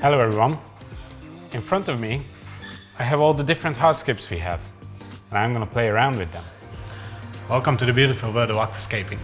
Hello everyone. In front of me I have all the different hardscapes we have, and I'm going to play around with them. Welcome to the beautiful world of aquascaping.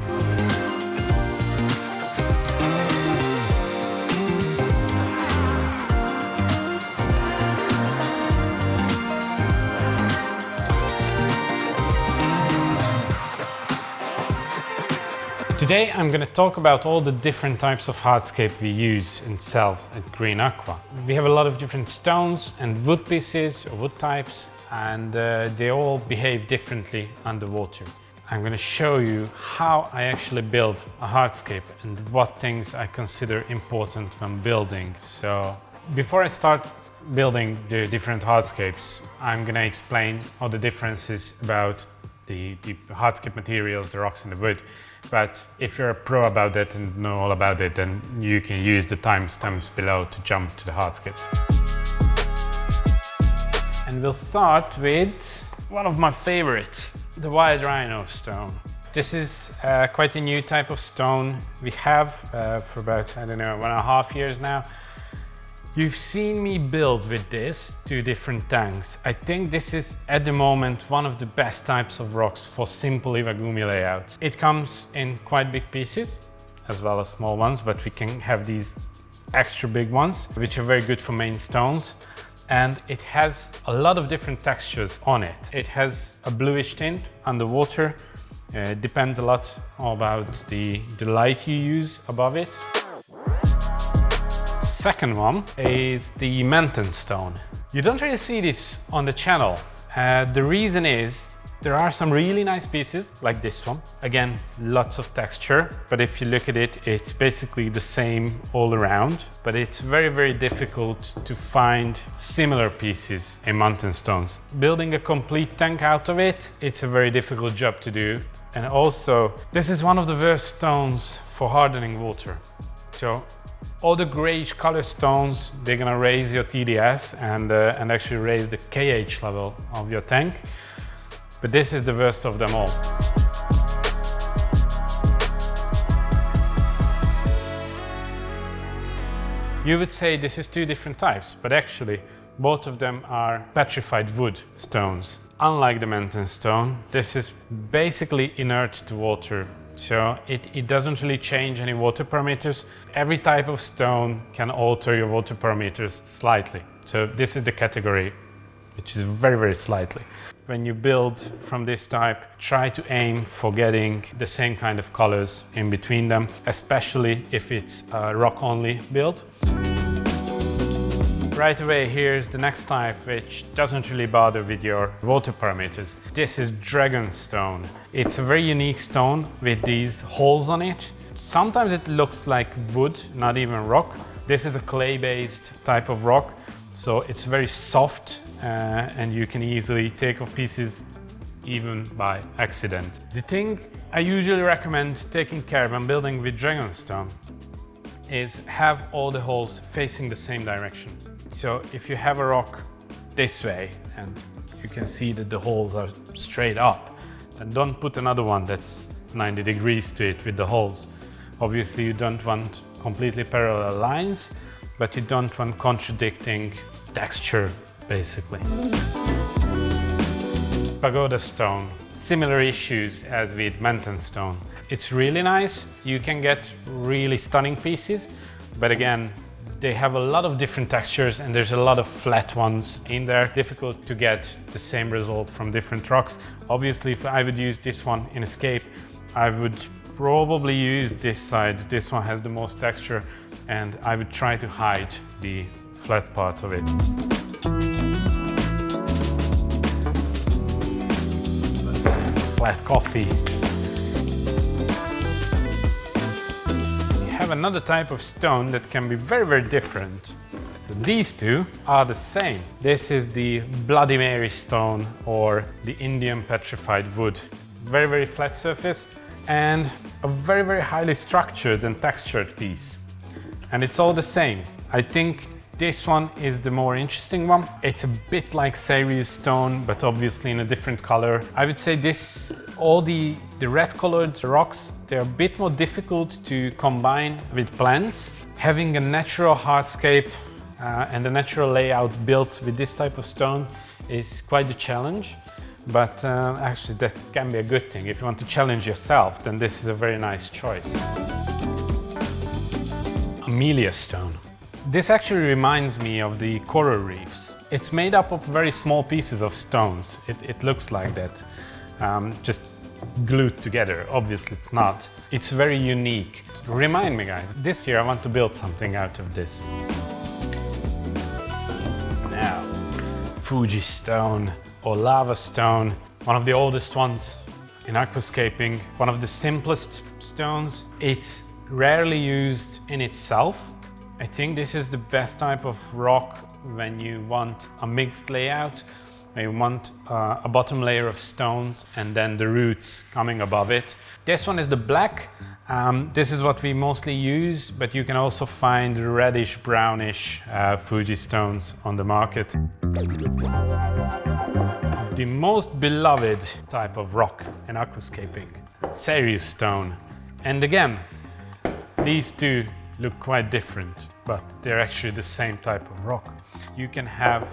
Today I'm going to talk about all the different types of hardscape we use and sell at Green Aqua. We have a lot of different stones and wood pieces or wood types, and they all behave differently underwater. I'm going to show you how I actually build a hardscape and what things I consider important when building. So before I start building the different hardscapes, I'm going to explain all the differences about the hardscape materials, the rocks and the wood. But if you're a pro about that and know all about it, then you can use the timestamps below to jump to the hardscape. And we'll start with one of my favorites, the white Rhino stone. This is quite a new type of stone we have for about, I don't know, 1.5 years now. You've seen me build with this 2 different tanks. I think this is at the moment one of the best types of rocks for simple iwagumi layouts. It comes in quite big pieces as well as small ones, but we can have these extra big ones which are very good for main stones, and it has a lot of different textures on it. It has a bluish tint underwater. It depends a lot about the light you use above it. Second one is the Mantan stone. You don't really see this on the channel. The reason is there are some really nice pieces like this one. Again, lots of texture, but if you look at it, it's basically the same all around. But it's very, very difficult to find similar pieces in Mantan stones. Building a complete tank out of it, it's a very difficult job to do. And also, this is one of the worst stones for hardening water. So all the grayish color stones, they're gonna raise your TDS and actually raise the KH level of your tank. But this is the worst of them all. You would say this is 2 different types, but actually both of them are petrified wood stones. Unlike the Mantan stone, this is basically inert to water. So it doesn't really change any water parameters. Every type of stone can alter your water parameters slightly. So this is the category, which is very, very slightly. When you build from this type, try to aim for getting the same kind of colors in between them, especially if it's a rock-only build. Right away, here's the next type, which doesn't really bother with your water parameters. This is dragonstone. It's a very unique stone with these holes on it. Sometimes it looks like wood, not even rock. This is a clay-based type of rock, so it's very soft and you can easily take off pieces even by accident. The thing I usually recommend taking care of when building with dragonstone is have all the holes facing the same direction. So if you have a rock this way and you can see that the holes are straight up, then don't put another one that's 90 degrees to it with the holes. Obviously you don't want completely parallel lines, but you don't want contradicting texture basically. Pagoda stone, similar issues as with Mantan stone. It's really nice, you can get really stunning pieces, but again, they have a lot of different textures and there's a lot of flat ones in there. Difficult to get the same result from different rocks. Obviously, if I would use this one in Escape, I would probably use this side. This one has the most texture and I would try to hide the flat part of it. Flat coffee. Have another type of stone that can be very, very different. So these 2 are the same. This is the Bloody Mary stone or the Indian petrified wood. Very, very flat surface and a very, very highly structured and textured piece. And it's all the same. I think this one is the more interesting one. It's a bit like Sirius stone, but obviously in a different color. I would say all the red colored rocks, they're a bit more difficult to combine with plants. Having a natural hardscape and the natural layout built with this type of stone is quite a challenge, but actually that can be a good thing. If you want to challenge yourself, then this is a very nice choice. Amelia stone. This actually reminds me of the coral reefs. It's made up of very small pieces of stones. It looks like that, just glued together. Obviously it's not. It's very unique. Remind me, guys, this year I want to build something out of this. Now, Fuji stone or lava stone, one of the oldest ones in aquascaping, one of the simplest stones. It's rarely used in itself. I think this is the best type of rock when you want a mixed layout. You want a bottom layer of stones and then the roots coming above it. This one is the black. This is what we mostly use, but you can also find reddish, brownish Fuji stones on the market. The most beloved type of rock in aquascaping, Chihiros stone. And again, these two look quite different, but they're actually the same type of rock. You can have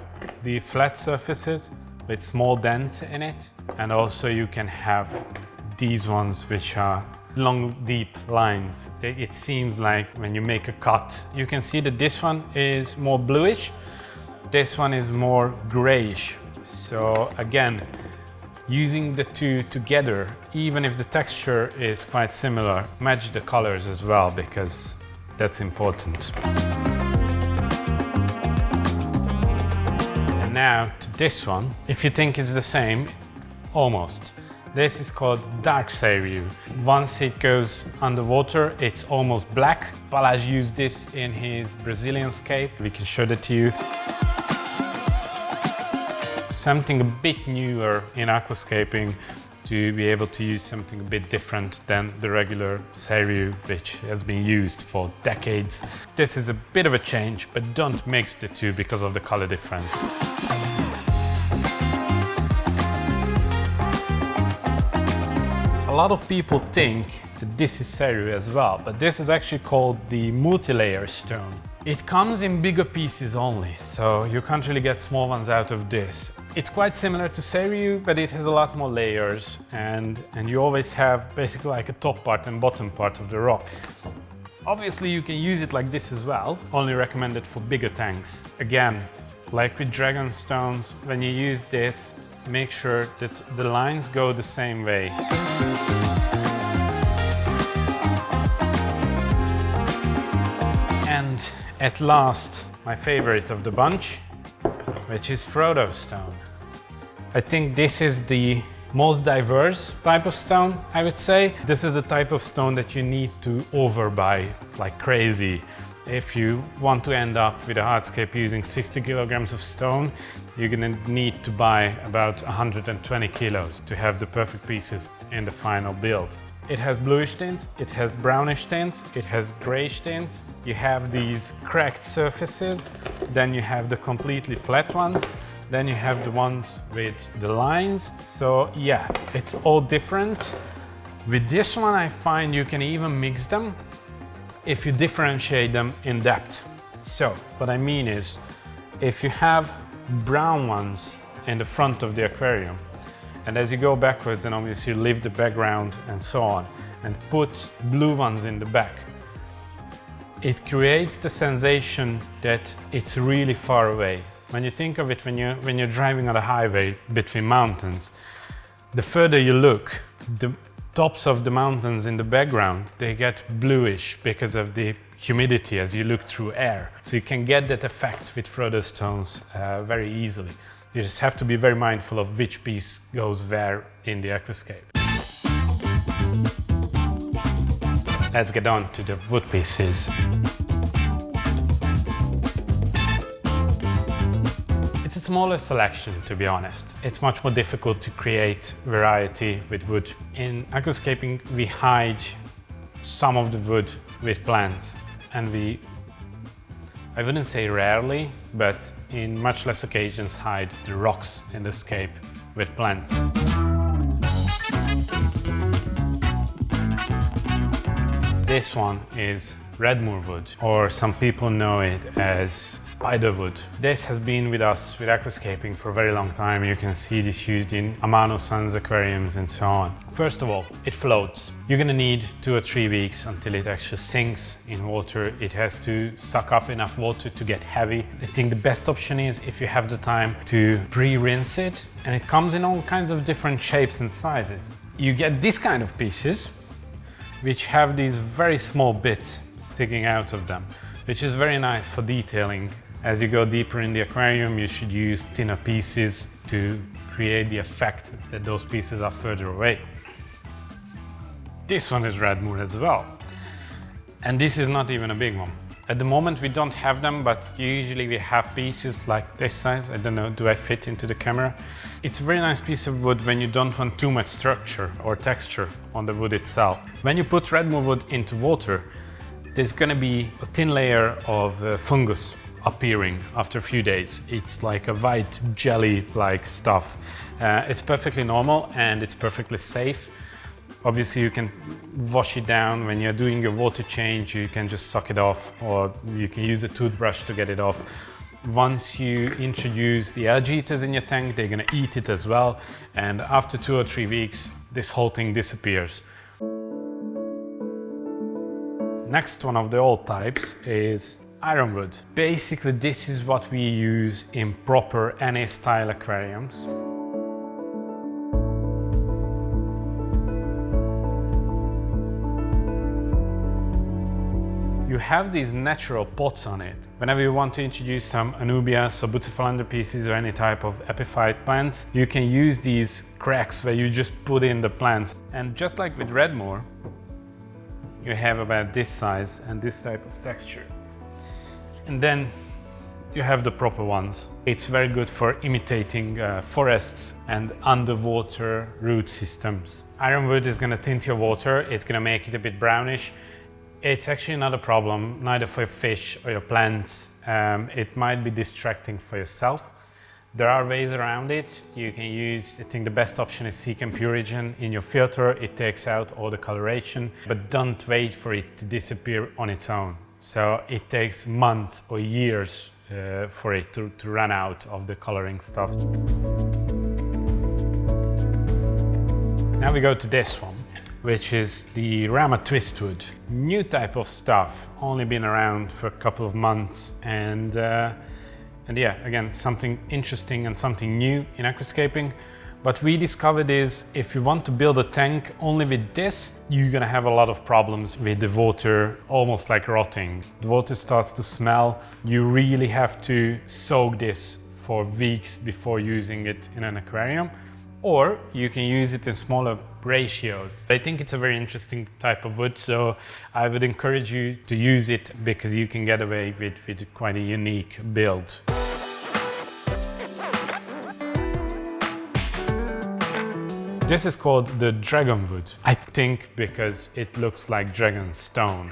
the flat surfaces with small dents in it, and also you can have these ones which are long, deep lines. It seems like when you make a cut, you can see that this one is more bluish, this one is more grayish. So again, using the two together, even if the texture is quite similar, match the colors as well, because that's important. And now to this one. If you think it's the same, almost. This is called dark Chihiros. Once it goes underwater, it's almost black. Balázs used this in his Brazilian-Style. We can show that to you. Something a bit newer in aquascaping, to be able to use something a bit different than the regular Chihiros, which has been used for decades. This is a bit of a change, but don't mix the two because of the color difference. A lot of people think that this is Chihiros as well, but this is actually called the multi-layer stone. It comes in bigger pieces only, so you can't really get small ones out of this. It's quite similar to Chihiros, but it has a lot more layers, and you always have basically like a top part and bottom part of the rock. Obviously you can use it like this as well, only recommended for bigger tanks. Again, like with dragon stones, when you use this, make sure that the lines go the same way. And at last, my favorite of the bunch, which is Frodo stone. I think this is the most diverse type of stone, I would say. This is a type of stone that you need to overbuy like crazy. If you want to end up with a hardscape using 60 kilograms of stone, you're gonna need to buy about 120 kilos to have the perfect pieces in the final build. It has bluish tints, it has brownish tints, it has grayish tints. You have these cracked surfaces, then you have the completely flat ones, then you have the ones with the lines. So yeah, it's all different. With this one, I find you can even mix them if you differentiate them in depth. So what I mean is, if you have brown ones in the front of the aquarium, and as you go backwards and obviously leave the background and so on, and put blue ones in the back, it creates the sensation that it's really far away. When you think of it, when you're driving on a highway between mountains, the further you look, the tops of the mountains in the background, they get bluish because of the humidity as you look through air. So you can get that effect with Frodo stones very easily. You just have to be very mindful of which piece goes where in the aquascape. Let's get on to the wood pieces. It's a smaller selection, to be honest. It's much more difficult to create variety with wood. In aquascaping, we hide some of the wood with plants, and I wouldn't say rarely, but in much less occasions hide the rocks in the scape with plants. This one is redmore wood, or some people know it as spider wood. This has been with us with aquascaping for a very long time. You can see this used in Amano-san's aquariums and so on. First of all, it floats. You're gonna need 2 or 3 weeks until it actually sinks in water. It has to suck up enough water to get heavy. I think the best option is, if you have the time, to pre-rinse it, and it comes in all kinds of different shapes and sizes. You get this kind of pieces which have these very small bits sticking out of them, which is very nice for detailing. As you go deeper in the aquarium, you should use thinner pieces to create the effect that those pieces are further away. This one is redmore as well, and this is not even a big one. At the moment we don't have them, but usually we have pieces like this size. I don't know, do I fit into the camera? It's a very nice piece of wood when you don't want too much structure or texture on the wood itself. When you put redmore wood into water, there's gonna be a thin layer of fungus appearing after a few days. It's like a white jelly-like stuff. It's perfectly normal and it's perfectly safe. Obviously you can wash it down when you're doing your water change. You can just suck it off, or you can use a toothbrush to get it off. Once you introduce the algae eaters in your tank, they're gonna eat it as well, and after 2 or 3 weeks this whole thing disappears. Next one of the old types is ironwood. Basically this is what we use in proper NA-style aquariums. You have these natural pots on it. Whenever you want to introduce some anubias or bucephalandra pieces or any type of epiphyte plants, you can use these cracks where you just put in the plants. And just like with redmore, you have about this size and this type of texture. And then you have the proper ones. It's very good for imitating forests and underwater root systems. Ironwood is going to tint your water. It's going to make it a bit brownish. It's actually not a problem, neither for your fish or your plants. It might be distracting for yourself. There are ways around it. You can use, I think the best option is Secam Purigen in your filter. It takes out all the coloration, but don't wait for it to disappear on its own. So it takes months or years for it to run out of the coloring stuff. Now we go to this one, which is the Rama Twistwood. New type of stuff, only been around for a couple of months, and yeah, again, something interesting and something new in aquascaping. What we discovered is, if you want to build a tank only with this, you're gonna have a lot of problems with the water, almost like rotting. The water starts to smell. You really have to soak this for weeks before using it in an aquarium, or you can use it in smaller ratios. I think it's a very interesting type of wood, so I would encourage you to use it because you can get away with quite a unique build. This is called the dragon wood. I think because it looks like dragon stone.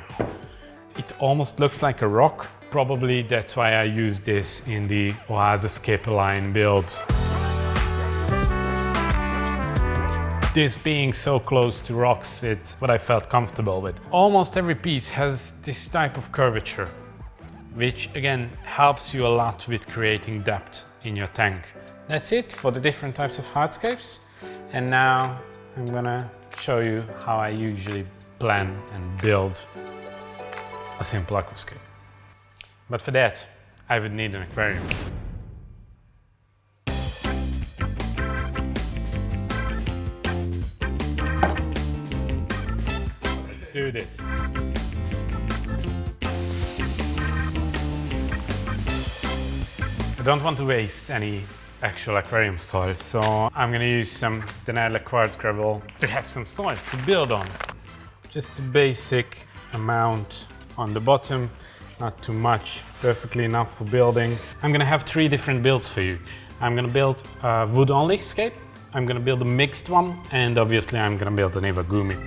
It almost looks like a rock. Probably that's why I use this in the OASE ScaperLine build. This being so close to rocks, it's what I felt comfortable with. Almost every piece has this type of curvature, which again helps you a lot with creating depth in your tank. That's it for the different types of hardscapes. And now I'm gonna show you how I usually plan and build a simple aquascape. But for that, I would need an aquarium. Let's do this. I don't want to waste any actual aquarium soil, so I'm going to use some denarle quartz gravel to have some soil to build on. Just a basic amount on the bottom, not too much, perfectly enough for building. I'm going to have 3 different builds for you. I'm going to build a wood only scape, I'm going to build a mixed one, and obviously I'm going to build an iwagumi.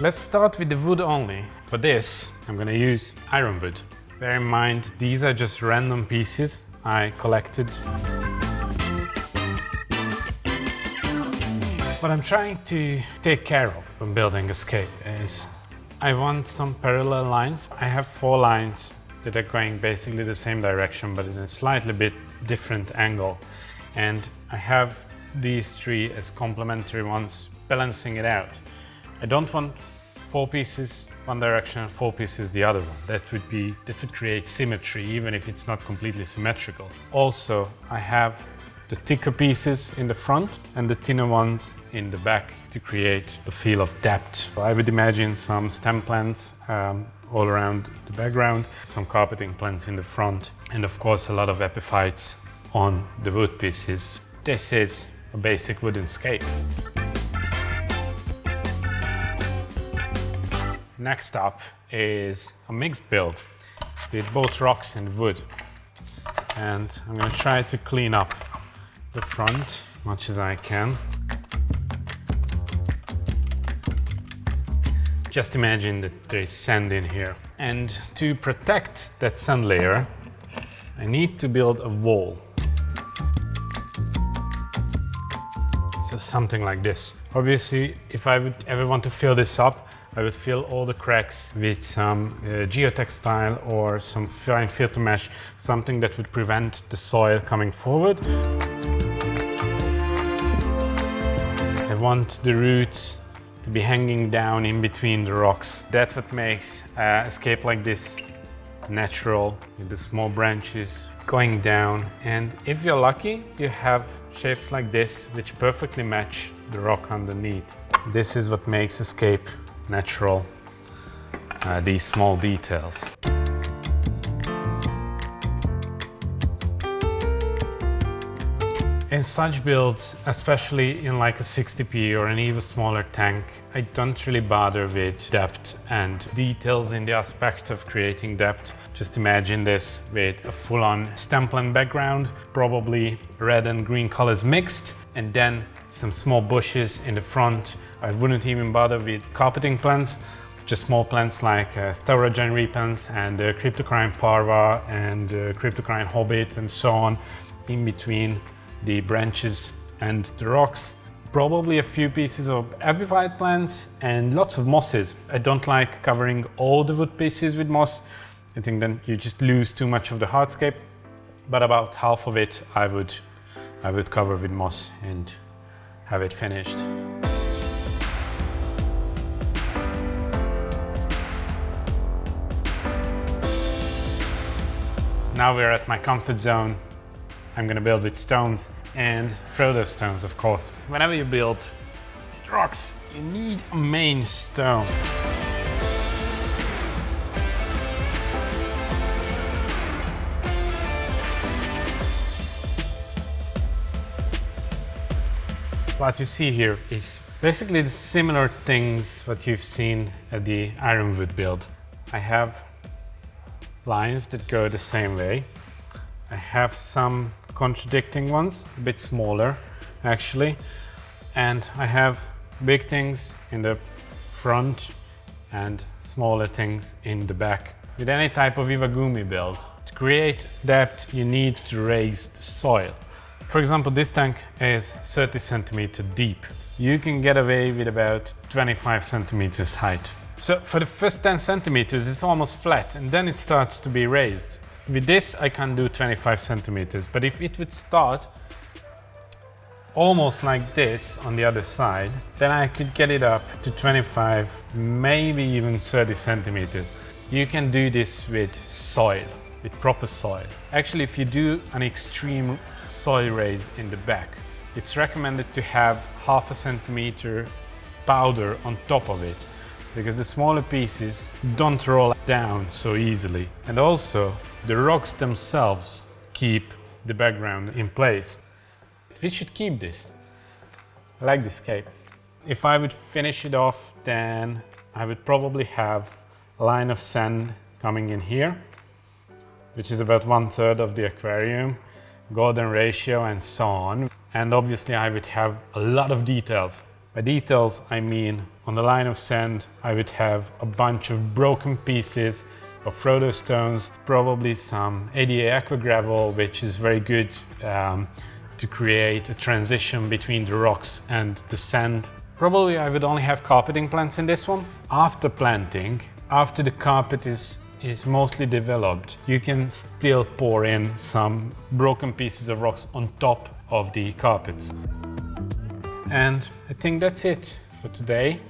Let's start with the wood only. For this, I'm going to use ironwood. Bear in mind, these are just random pieces I collected. What I'm trying to take care of when building a scape is I want some parallel lines. I have 4 lines that are going basically the same direction, but in a slightly bit different angle. And I have these 3 as complementary ones, balancing it out. I don't want 4 pieces one direction and 4 pieces the other one. That would create symmetry, even if it's not completely symmetrical. Also, I have the thicker pieces in the front and the thinner ones in the back to create a feel of depth. I would imagine some stem plants all around the background, some carpeting plants in the front, and of course a lot of epiphytes on the wood pieces. This is a basic wooden scape. Next up is a mixed build with both rocks and wood. And I'm going to try to clean up the front as much as I can. Just imagine that there is sand in here. And to protect that sand layer, I need to build a wall. So something like this. Obviously, if I would ever want to fill this up, I would fill all the cracks with some geotextile or some fine filter mesh, something that would prevent the soil coming forward. I want the roots to be hanging down in between the rocks. That's what makes a scape like this natural, with the small branches going down. And if you're lucky, you have shapes like this which perfectly match the rock underneath. This is what makes a scape natural, these small details. In such builds, especially in like a 60p or an even smaller tank, I don't really bother with depth and details in the aspect of creating depth. Just imagine this with a full-on stem plant background, probably red and green colors mixed, and then some small bushes in the front. I wouldn't even bother with carpeting plants, just small plants like Staurogine repens and Cryptocoryne parva and Cryptocoryne hobbit and so on in between the branches and the rocks. Probably a few pieces of epiphyte plants and lots of mosses. I don't like covering all the wood pieces with moss. I think then you just lose too much of the hardscape, but about half of it I would cover with moss and have it finished. Now we're at my comfort zone. I'm gonna build with stones and throw those stones, of course. Whenever you build rocks, you need a main stone. What you see here is basically the similar things what you've seen at the ironwood build. I have lines that go the same way. I have some contradicting ones, a bit smaller actually, and I have big things in the front and smaller things in the back. With any type of Iwagumi build, to create depth you need to raise the soil. For example, this tank is 30 centimeters deep. You can get away with about 25 centimeters height. So for the first 10 centimeters it's almost flat and then it starts to be raised. With this I can do 25 centimeters, but if it would start almost like this on the other side, then I could get it up to 25, maybe even 30 centimeters. You can do this with soil, with proper soil. Actually, if you do an extreme soil raise in the back, it's recommended to have half a centimeter powder on top of it, because the smaller pieces don't roll down so easily. And also, the rocks themselves keep the background in place. We should keep this. I like this scape. If I would finish it off, then I would probably have a line of sand coming in here, which is about 1/3 of the aquarium, golden ratio and so on. And obviously I would have a lot of details. By details, I mean on the line of sand, I would have a bunch of broken pieces of Frodo stones, probably some ADA aqua gravel, which is very good to create a transition between the rocks and the sand. Probably I would only have carpeting plants in this one. After planting, after the carpet is mostly developed, you can still pour in some broken pieces of rocks on top of the carpets. And I think that's it for today.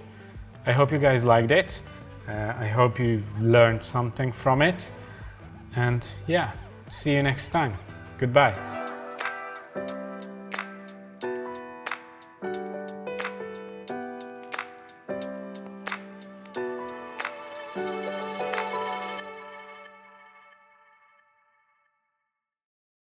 I hope you guys liked it. I hope you've learned something from it. And yeah, see you next time. Goodbye.